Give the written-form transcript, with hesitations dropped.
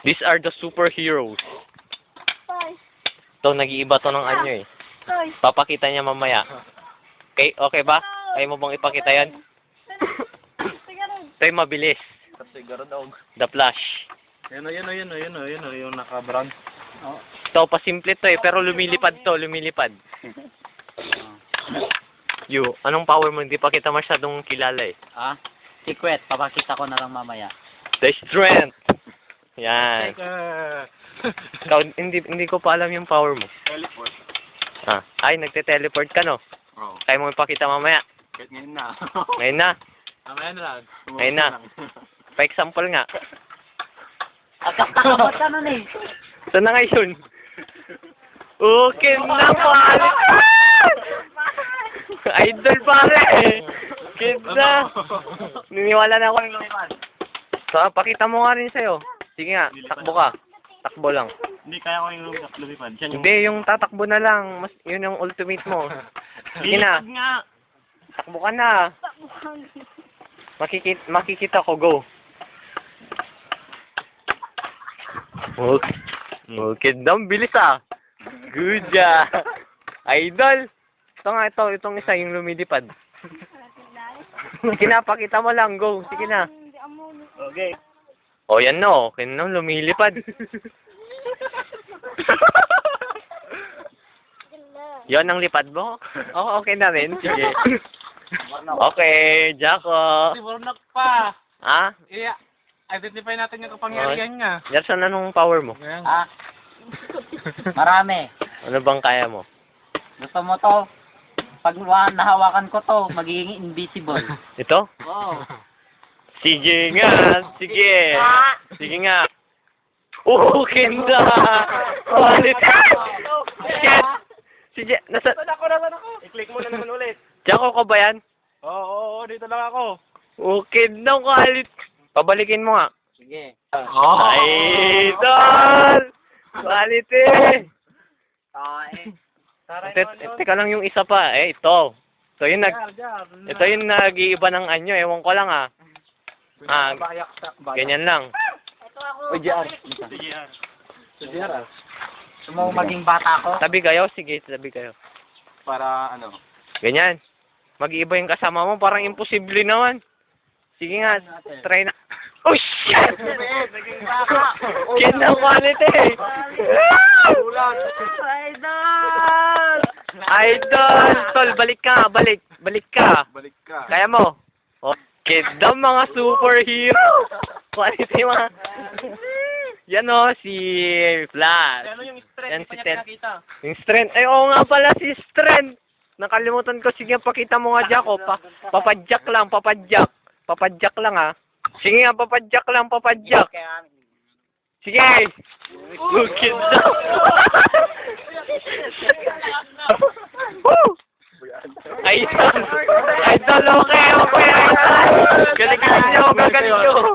These are the superheroes. Ito, nag-iiba to ng anyo eh. Papakita niya mamaya. Okay, okay ba? Kaya mo bang ipakita yan? Ito yung mabilis. The Flash. Yun yung naka-brown. Ito, pasimple to eh, pero lumilipad to, lumilipad. Anong power mo? Hindi pa kita masyadong kilala eh. Secret, papakita ko na lang mamaya. The strength. Yan. Ikaw, hindi ko pa alam yung power mo. Teleport. Ay, nagte-teleport ka no? Oo. Kaya mo ipakita mamaya. Kahit ngayon na. Ngayon na. Mamaya na lang. Ngayon na. Pa-example nga. Kakabot ka nun eh. Saan na ngayon? Okay na pare. Idol pare. Kid na. Niniwala na ako. So, pakita mo nga rin sa'yo. Sige nga, takbo ka. Takbo lang. Hindi, kaya ko yung lumipad. Hindi, yung tatakbo na lang. Yun yung ultimate mo. Sige na. Takbo ka na. Makikita ko, go. Okay, dam, bilis ah. Good job. Idol. Itong isa, yung lumilipad. Sige na, pakita mo lang, go. Sige na. Okay. O, yan no. Okay na, lumilipad. Yan ang lipad mo? Oo, okay na rin. Sige. Okay, Jaco. Siburnak pa. Identify natin yung kapangyarihan niya. Gerson, anong power mo? Marami. Ano bang kaya mo? Gusto mo to? Pag nahawakan ko to, magiging invisible. Ito? Oo. Sige nga. Sige. Sige nga. Kinda. Ulit. Shit. Sige. Nasaan ako? I-click mo na naman ulit. Jaco ko ba yan? Oo, dito lang ako. Kinda kalit. Pabalikin mo nga. Sige. Idol! Quality! Tae. Teka lang yung isa pa. Ito. Ito yung nag-iiba ng anyo. Ewan ko lang ganyan lang. O, JR. Gusto mo maging bata ko? Tabi kayo? Sige, tabi kayo. Para ano? Ganyan. Mag-iiba yung kasama mo. Parang imposible naman. Sige nga, try na. Oh, shit! Kinda quality! Idol! Tol, balik ka, balik. Balik ka. Kaya mo. Kinda mga superhero! Quality mga. Yan o, si Flash. Ano yung strength? Yan si Hindi pa Ted. niya pinakita. Yung strength. Ay, oo nga pala si strength. Nakalimutan ko. Sige, pakita mo nga, Jaco. Papadjak lang, papadjak. Papadjak lang, ha. Sige nga, papadjak lang, papadjak. Sige! Lukid na! Idol! Idol, okay, okay! Galing nyo, gagaling nyo!